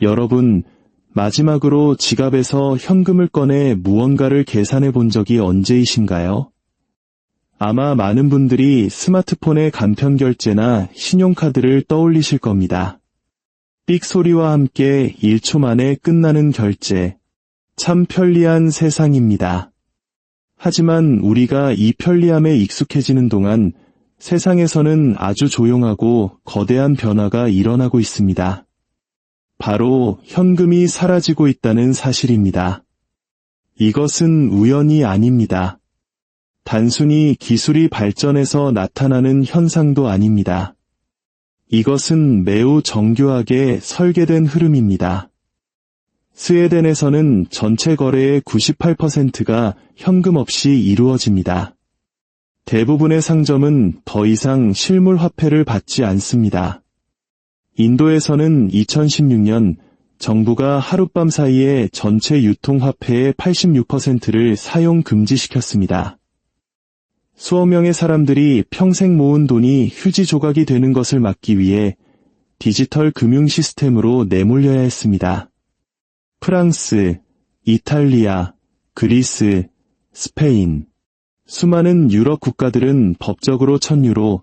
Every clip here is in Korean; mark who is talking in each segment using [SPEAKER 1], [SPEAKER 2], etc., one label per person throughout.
[SPEAKER 1] 여러분, 마지막으로 지갑에서 현금을 꺼내 무언가를 계산해 본 적이 언제이신가요? 아마 많은 분들이 스마트폰의 간편 결제나 신용카드를 떠올리실 겁니다. 삑 소리와 함께 1초 만에 끝나는 결제. 참 편리한 세상입니다. 하지만 우리가 이 편리함에 익숙해지는 동안 세상에서는 아주 조용하고 거대한 변화가 일어나고 있습니다. 바로 현금이 사라지고 있다는 사실입니다. 이것은 우연이 아닙니다. 단순히 기술이 발전해서 나타나는 현상도 아닙니다. 이것은 매우 정교하게 설계된 흐름입니다. 스웨덴에서는 전체 거래의 98%가 현금 없이 이루어집니다. 대부분의 상점은 더 이상 실물 화폐를 받지 않습니다. 인도에서는 2016년 정부가 하룻밤 사이에 전체 유통화폐의 86%를 사용 금지시켰습니다. 수억 명의 사람들이 평생 모은 돈이 휴지 조각이 되는 것을 막기 위해 디지털 금융 시스템으로 내몰려야 했습니다. 프랑스, 이탈리아, 그리스, 스페인, 수많은 유럽 국가들은 법적으로 1000유로,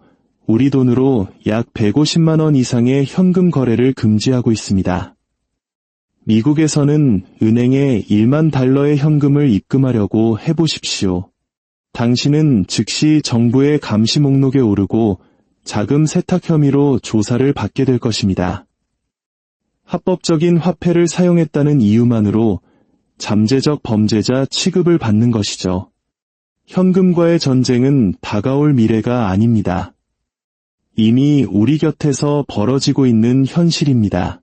[SPEAKER 1] 우리 돈으로 약 150만 원 이상의 현금 거래를 금지하고 있습니다. 미국에서는 은행에 1만 달러의 현금을 입금하려고 해보십시오. 당신은 즉시 정부의 감시 목록에 오르고 자금 세탁 혐의로 조사를 받게 될 것입니다. 합법적인 화폐를 사용했다는 이유만으로 잠재적 범죄자 취급을 받는 것이죠. 현금과의 전쟁은 다가올 미래가 아닙니다. 이미 우리 곁에서 벌어지고 있는 현실입니다.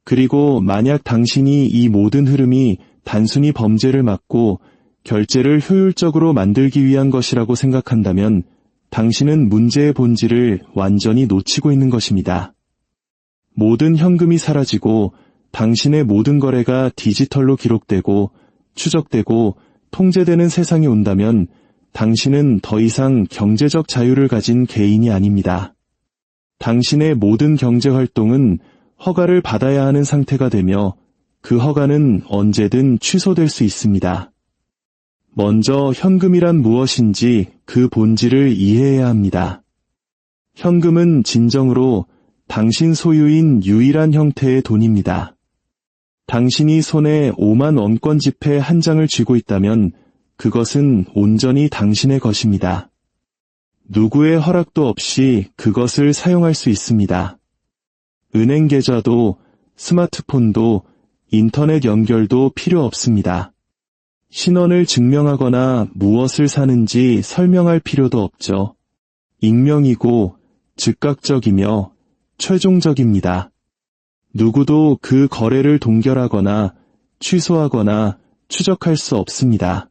[SPEAKER 1] 그리고 만약 당신이 이 모든 흐름이 단순히 범죄를 막고 결제를 효율적으로 만들기 위한 것이라고 생각한다면 당신은 문제의 본질을 완전히 놓치고 있는 것입니다. 모든 현금이 사라지고 당신의 모든 거래가 디지털로 기록되고 추적되고 통제되는 세상이 온다면 당신은 더 이상 경제적 자유를 가진 개인이 아닙니다. 당신의 모든 경제 활동은 허가를 받아야 하는 상태가 되며 그 허가는 언제든 취소될 수 있습니다. 먼저 현금이란 무엇인지 그 본질을 이해해야 합니다. 현금은 진정으로 당신 소유인 유일한 형태의 돈입니다. 당신이 손에 5만 원권 지폐 한 장을 쥐고 있다면 그것은 온전히 당신의 것입니다. 누구의 허락도 없이 그것을 사용할 수 있습니다. 은행 계좌도 스마트폰도 인터넷 연결도 필요 없습니다. 신원을 증명하거나 무엇을 사는지 설명할 필요도 없죠. 익명이고 즉각적이며 최종적입니다. 누구도 그 거래를 동결하거나 취소하거나 추적할 수 없습니다.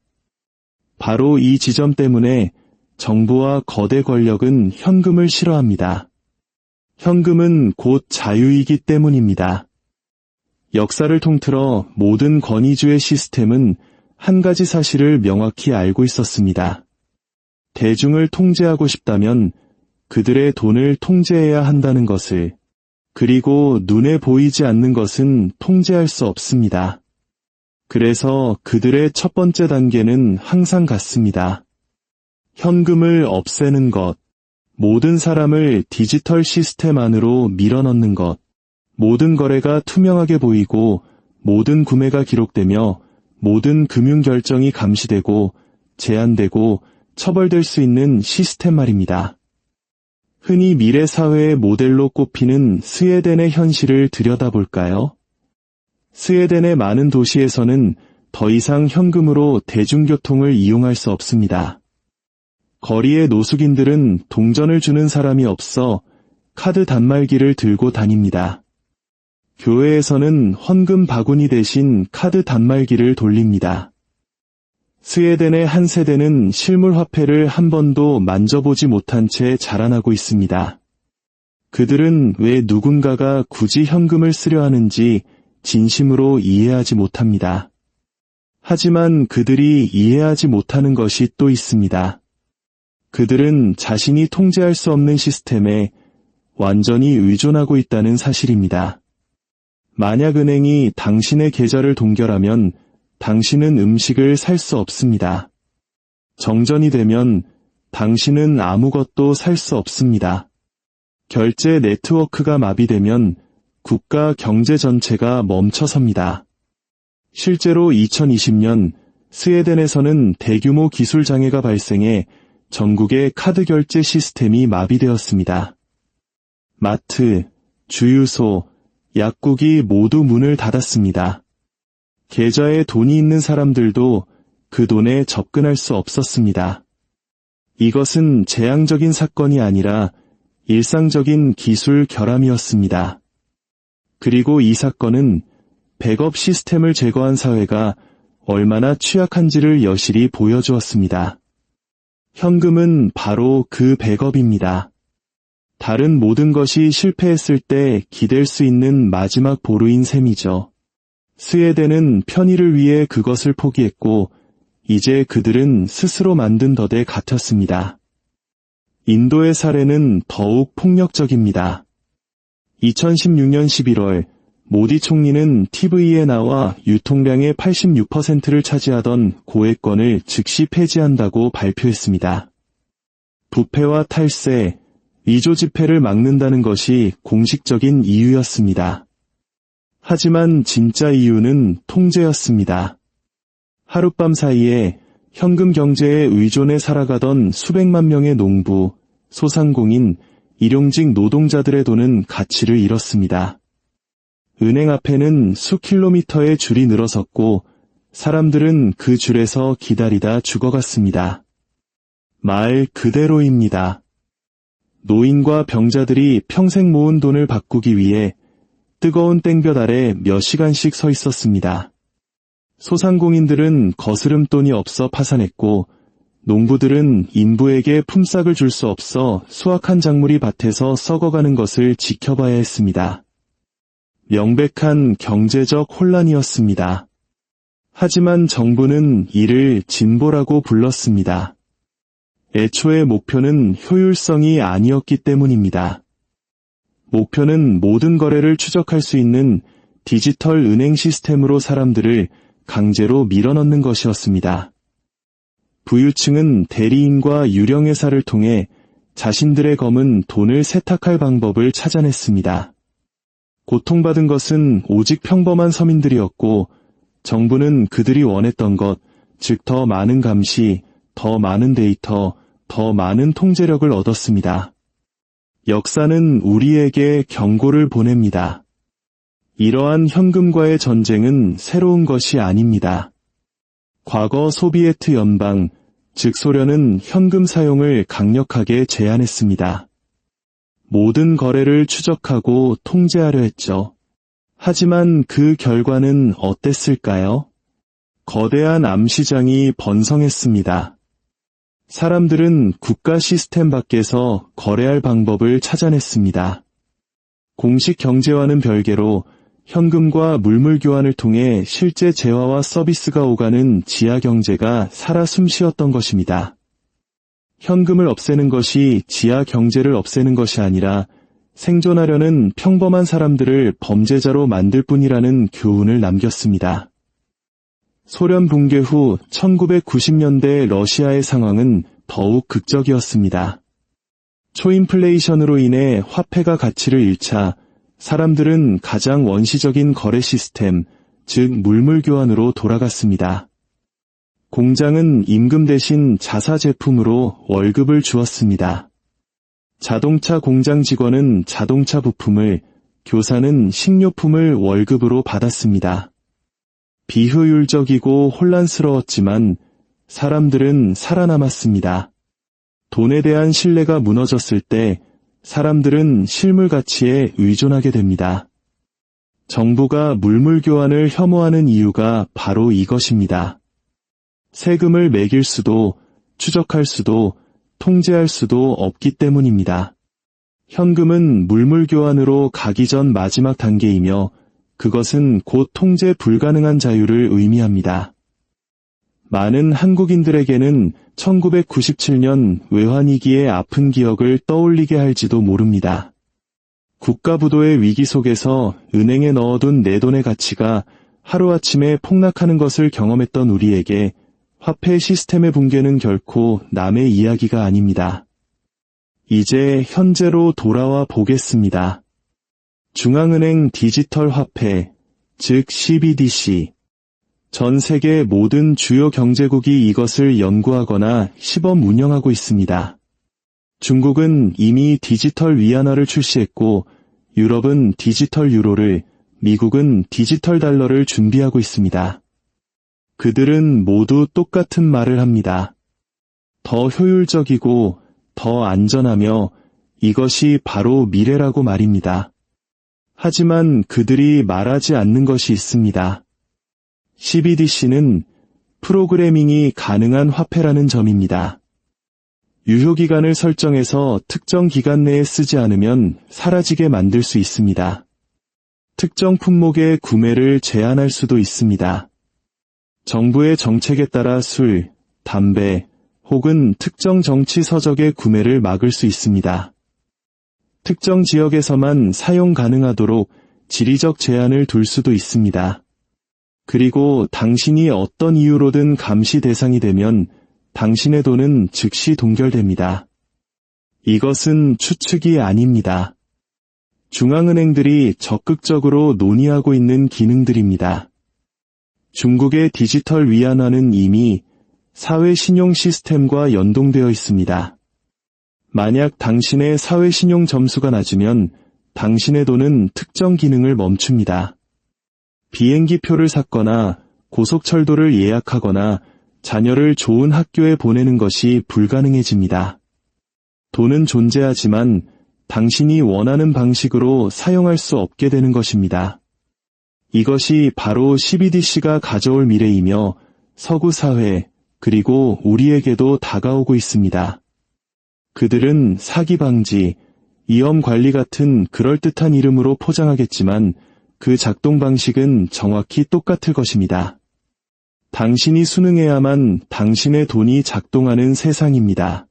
[SPEAKER 1] 바로 이 지점 때문에 정부와 거대 권력은 현금을 싫어합니다. 현금은 곧 자유이기 때문입니다. 역사를 통틀어 모든 권위주의 시스템은 한 가지 사실을 명확히 알고 있었습니다. 대중을 통제하고 싶다면 그들의 돈을 통제해야 한다는 것을, 그리고 눈에 보이지 않는 것은 통제할 수 없습니다. 그래서 그들의 첫 번째 단계는 항상 같습니다. 현금을 없애는 것, 모든 사람을 디지털 시스템 안으로 밀어넣는 것, 모든 거래가 투명하게 보이고 모든 구매가 기록되며 모든 금융 결정이 감시되고 제한되고 처벌될 수 있는 시스템 말입니다. 흔히 미래 사회의 모델로 꼽히는 스웨덴의 현실을 들여다볼까요? 스웨덴의 많은 도시에서는 더 이상 현금으로 대중교통을 이용할 수 없습니다. 거리의 노숙인들은 동전을 주는 사람이 없어 카드 단말기를 들고 다닙니다. 교회에서는 헌금 바구니 대신 카드 단말기를 돌립니다. 스웨덴의 한 세대는 실물 화폐를 한 번도 만져보지 못한 채 자라나고 있습니다. 그들은 왜 누군가가 굳이 현금을 쓰려 하는지 진심으로 이해하지 못합니다. 하지만 그들이 이해하지 못하는 것이 또 있습니다. 그들은 자신이 통제할 수 없는 시스템에 완전히 의존하고 있다는 사실입니다. 만약 은행이 당신의 계좌를 동결하면 당신은 음식을 살 수 없습니다. 정전이 되면 당신은 아무것도 살 수 없습니다. 결제 네트워크가 마비되면 국가 경제 전체가 멈춰섭니다. 실제로 2020년 스웨덴에서는 대규모 기술 장애가 발생해 전국의 카드 결제 시스템이 마비되었습니다. 마트, 주유소, 약국이 모두 문을 닫았습니다. 계좌에 돈이 있는 사람들도 그 돈에 접근할 수 없었습니다. 이것은 재앙적인 사건이 아니라 일상적인 기술 결함이었습니다. 그리고 이 사건은 백업 시스템을 제거한 사회가 얼마나 취약한지를 여실히 보여주었습니다. 현금은 바로 그 백업입니다. 다른 모든 것이 실패했을 때 기댈 수 있는 마지막 보루인 셈이죠. 스웨덴은 편의를 위해 그것을 포기했고 이제 그들은 스스로 만든 덫에 갇혔습니다. 인도의 사례는 더욱 폭력적입니다. 2016년 11월 모디 총리는 TV에 나와 유통량의 86%를 차지하던 고액권을 즉시 폐지한다고 발표했습니다. 부패와 탈세, 위조 지폐를 막는다는 것이 공식적인 이유였습니다. 하지만 진짜 이유는 통제였습니다. 하룻밤 사이에 현금 경제에 의존해 살아가던 수백만 명의 농부, 소상공인, 일용직 노동자들의 돈은 가치를 잃었습니다. 은행 앞에는 수킬로미터의 줄이 늘어섰고 사람들은 그 줄에서 기다리다 죽어갔습니다. 말 그대로입니다. 노인과 병자들이 평생 모은 돈을 바꾸기 위해 뜨거운 땡볕 아래 몇 시간씩 서 있었습니다. 소상공인들은 거스름돈이 없어 파산했고 농부들은 인부에게 품삯을 줄 수 없어 수확한 작물이 밭에서 썩어가는 것을 지켜봐야 했습니다. 명백한 경제적 혼란이었습니다. 하지만 정부는 이를 진보라고 불렀습니다. 애초에 목표는 효율성이 아니었기 때문입니다. 목표는 모든 거래를 추적할 수 있는 디지털 은행 시스템으로 사람들을 강제로 밀어넣는 것이었습니다. 부유층은 대리인과 유령회사를 통해 자신들의 검은 돈을 세탁할 방법을 찾아냈습니다. 고통받은 것은 오직 평범한 서민들이었고 정부는 그들이 원했던 것, 즉 더 많은 감시, 더 많은 데이터, 더 많은 통제력을 얻었습니다. 역사는 우리에게 경고를 보냅니다. 이러한 현금과의 전쟁은 새로운 것이 아닙니다. 과거 소비에트 연방, 즉 소련은 현금 사용을 강력하게 제한했습니다. 모든 거래를 추적하고 통제하려 했죠. 하지만 그 결과는 어땠을까요? 거대한 암시장이 번성했습니다. 사람들은 국가 시스템 밖에서 거래할 방법을 찾아냈습니다. 공식 경제와는 별개로 현금과 물물 교환을 통해 실제 재화와 서비스가 오가는 지하 경제가 살아 숨쉬었던 것입니다. 현금을 없애는 것이 지하 경제를 없애는 것이 아니라 생존하려는 평범한 사람들을 범죄자로 만들 뿐이라는 교훈을 남겼습니다. 소련 붕괴 후 1990년대 러시아의 상황은 더욱 극적이었습니다. 초인플레이션으로 인해 화폐가 가치를 잃자 사람들은 가장 원시적인 거래 시스템, 즉 물물 교환으로 돌아갔습니다. 공장은 임금 대신 자사 제품으로 월급을 주었습니다. 자동차 공장 직원은 자동차 부품을, 교사는 식료품을 월급으로 받았습니다. 비효율적이고 혼란스러웠지만 사람들은 살아남았습니다. 돈에 대한 신뢰가 무너졌을 때 사람들은 실물 가치에 의존하게 됩니다. 정부가 물물 교환을 혐오하는 이유가 바로 이것입니다. 세금을 매길 수도, 추적할 수도, 통제할 수도 없기 때문입니다. 현금은 물물 교환으로 가기 전 마지막 단계이며 그것은 곧 통제 불가능한 자유를 의미합니다. 많은 한국인들에게는 1997년 외환위기의 아픈 기억을 떠올리게 할지도 모릅니다. 국가부도의 위기 속에서 은행에 넣어둔 내 돈의 가치가 하루아침에 폭락하는 것을 경험했던 우리에게 화폐 시스템의 붕괴는 결코 남의 이야기가 아닙니다. 이제 현재로 돌아와 보겠습니다. 중앙은행 디지털 화폐, 즉 CBDC. 전 세계 모든 주요 경제국이 이것을 연구하거나 시범 운영하고 있습니다. 중국은 이미 디지털 위안화를 출시했고, 유럽은 디지털 유로를, 미국은 디지털 달러를 준비하고 있습니다. 그들은 모두 똑같은 말을 합니다. 더 효율적이고 더 안전하며 이것이 바로 미래라고 말입니다. 하지만 그들이 말하지 않는 것이 있습니다. CBDC는 프로그래밍이 가능한 화폐라는 점입니다. 유효기간을 설정해서 특정 기간 내에 쓰지 않으면 사라지게 만들 수 있습니다. 특정 품목의 구매를 제한할 수도 있습니다. 정부의 정책에 따라 술, 담배, 혹은 특정 정치 서적의 구매를 막을 수 있습니다. 특정 지역에서만 사용 가능하도록 지리적 제한을 둘 수도 있습니다. 그리고 당신이 어떤 이유로든 감시 대상이 되면 당신의 돈은 즉시 동결됩니다. 이것은 추측이 아닙니다. 중앙은행들이 적극적으로 논의하고 있는 기능들입니다. 중국의 디지털 위안화는 이미 사회 신용 시스템과 연동되어 있습니다. 만약 당신의 사회 신용 점수가 낮으면 당신의 돈은 특정 기능을 멈춥니다. 비행기 표를 샀거나 고속철도를 예약하거나 자녀를 좋은 학교에 보내는 것이 불가능해집니다. 돈은 존재하지만 당신이 원하는 방식으로 사용할 수 없게 되는 것입니다. 이것이 바로 CBDC가 가져올 미래이며 서구 사회 그리고 우리에게도 다가오고 있습니다. 그들은 사기 방지, 위험 관리 같은 그럴듯한 이름으로 포장하겠지만 그 작동 방식은 정확히 똑같을 것입니다. 당신이 순응해야만 당신의 돈이 작동하는 세상입니다.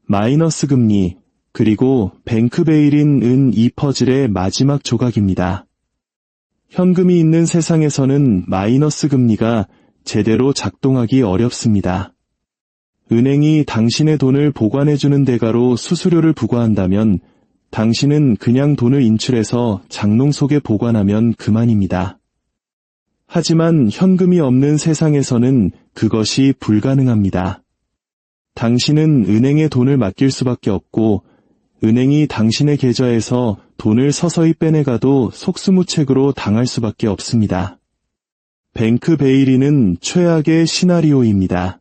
[SPEAKER 1] 마이너스 금리, 그리고 뱅크 베일인은 이 퍼즐의 마지막 조각입니다. 현금이 있는 세상에서는 마이너스 금리가 제대로 작동하기 어렵습니다. 은행이 당신의 돈을 보관해주는 대가로 수수료를 부과한다면 당신은 그냥 돈을 인출해서 장롱 속에 보관하면 그만입니다. 하지만 현금이 없는 세상에서는 그것이 불가능합니다. 당신은 은행에 돈을 맡길 수밖에 없고 은행이 당신의 계좌에서 돈을 서서히 빼내가도 속수무책으로 당할 수밖에 없습니다. 뱅크 베일리는 최악의 시나리오입니다.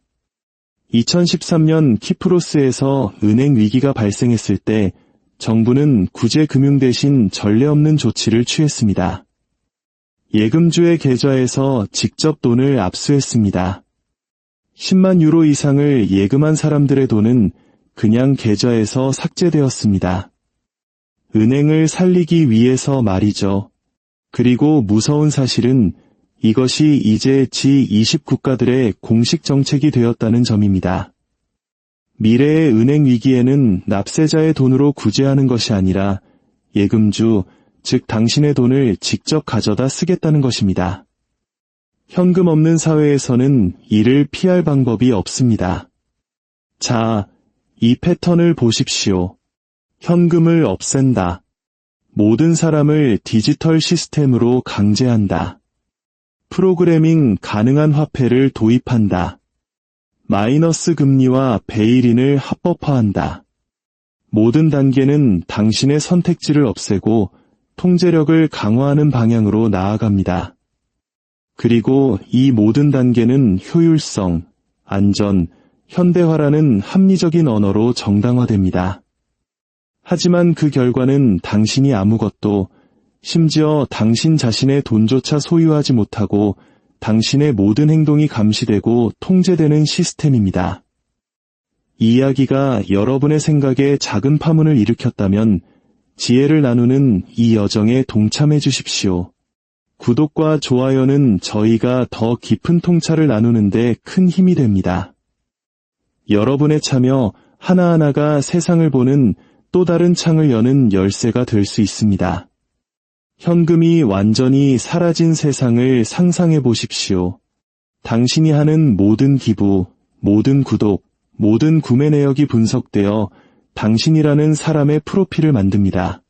[SPEAKER 1] 2013년 키프로스에서 은행 위기가 발생했을 때 정부는 구제금융 대신 전례 없는 조치를 취했습니다. 예금주의 계좌에서 직접 돈을 압수했습니다. 10만 유로 이상을 예금한 사람들의 돈은 그냥 계좌에서 삭제되었습니다. 은행을 살리기 위해서 말이죠. 그리고 무서운 사실은 이것이 이제 G20 국가들의 공식 정책이 되었다는 점입니다. 미래의 은행 위기에는 납세자의 돈으로 구제하는 것이 아니라 예금주, 즉 당신의 돈을 직접 가져다 쓰겠다는 것입니다. 현금 없는 사회에서는 이를 피할 방법이 없습니다. 자, 이 패턴을 보십시오. 현금을 없앤다. 모든 사람을 디지털 시스템으로 강제한다. 프로그래밍 가능한 화폐를 도입한다. 마이너스 금리와 베일인을 합법화한다. 모든 단계는 당신의 선택지를 없애고 통제력을 강화하는 방향으로 나아갑니다. 그리고 이 모든 단계는 효율성, 안전, 현대화라는 합리적인 언어로 정당화됩니다. 하지만 그 결과는 당신이 아무것도, 심지어 당신 자신의 돈조차 소유하지 못하고 당신의 모든 행동이 감시되고 통제되는 시스템입니다. 이 이야기가 여러분의 생각에 작은 파문을 일으켰다면 지혜를 나누는 이 여정에 동참해 주십시오. 구독과 좋아요는 저희가 더 깊은 통찰을 나누는데 큰 힘이 됩니다. 여러분의 참여 하나하나가 세상을 보는 또 다른 창을 여는 열쇠가 될 수 있습니다. 현금이 완전히 사라진 세상을 상상해 보십시오. 당신이 하는 모든 기부, 모든 구독, 모든 구매 내역이 분석되어 당신이라는 사람의 프로필을 만듭니다.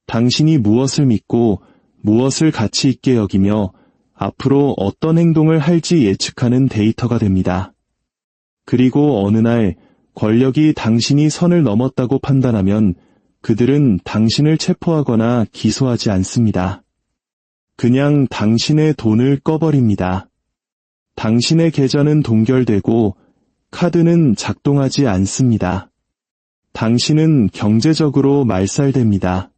[SPEAKER 1] 당신이 무엇을 믿고 무엇을 가치 있게 여기며 앞으로 어떤 행동을 할지 예측하는 데이터가 됩니다. 그리고 어느 날 권력이 당신이 선을 넘었다고 판단하면 그들은 당신을 체포하거나 기소하지 않습니다. 그냥 당신의 돈을 꺼버립니다. 당신의 계좌는 동결되고 카드는 작동하지 않습니다. 당신은 경제적으로 말살됩니다.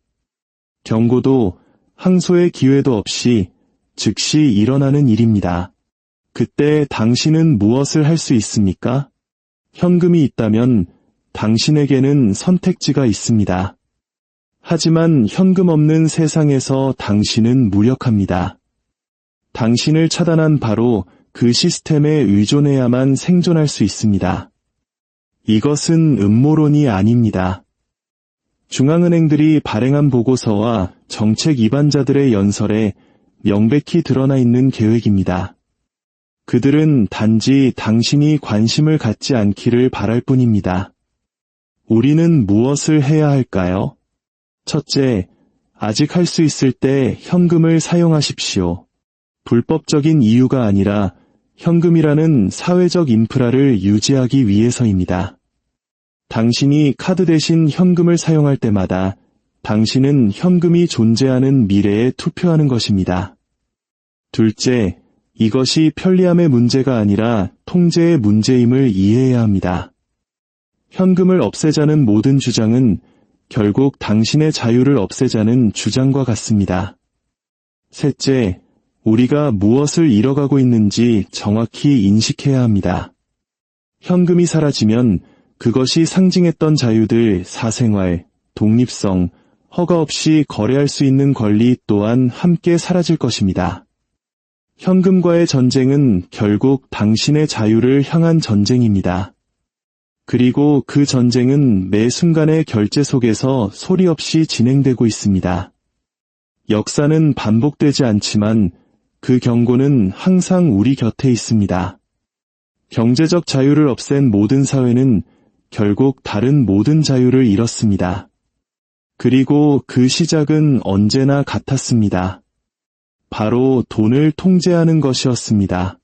[SPEAKER 1] 경고도 항소의 기회도 없이 즉시 일어나는 일입니다. 그때 당신은 무엇을 할 수 있습니까? 현금이 있다면 당신에게는 선택지가 있습니다. 하지만 현금 없는 세상에서 당신은 무력합니다. 당신을 차단한 바로 그 시스템에 의존해야만 생존할 수 있습니다. 이것은 음모론이 아닙니다. 중앙은행들이 발행한 보고서와 정책 위반자들의 연설에 명백히 드러나 있는 계획입니다. 그들은 단지 당신이 관심을 갖지 않기를 바랄 뿐입니다. 우리는 무엇을 해야 할까요? 첫째, 아직 할 수 있을 때 현금을 사용하십시오. 불법적인 이유가 아니라 현금이라는 사회적 인프라를 유지하기 위해서입니다. 당신이 카드 대신 현금을 사용할 때마다 당신은 현금이 존재하는 미래에 투표하는 것입니다. 둘째, 이것이 편리함의 문제가 아니라 통제의 문제임을 이해해야 합니다. 현금을 없애자는 모든 주장은 결국 당신의 자유를 없애자는 주장과 같습니다. 셋째, 우리가 무엇을 잃어가고 있는지 정확히 인식해야 합니다. 현금이 사라지면 그것이 상징했던 자유들, 사생활, 독립성, 허가 없이 거래할 수 있는 권리 또한 함께 사라질 것입니다. 현금과의 전쟁은 결국 당신의 자유를 향한 전쟁입니다. 그리고 그 전쟁은 매 순간의 결제 속에서 소리 없이 진행되고 있습니다. 역사는 반복되지 않지만 그 경고는 항상 우리 곁에 있습니다. 경제적 자유를 없앤 모든 사회는 결국 다른 모든 자유를 잃었습니다. 그리고 그 시작은 언제나 같았습니다. 바로 돈을 통제하는 것이었습니다.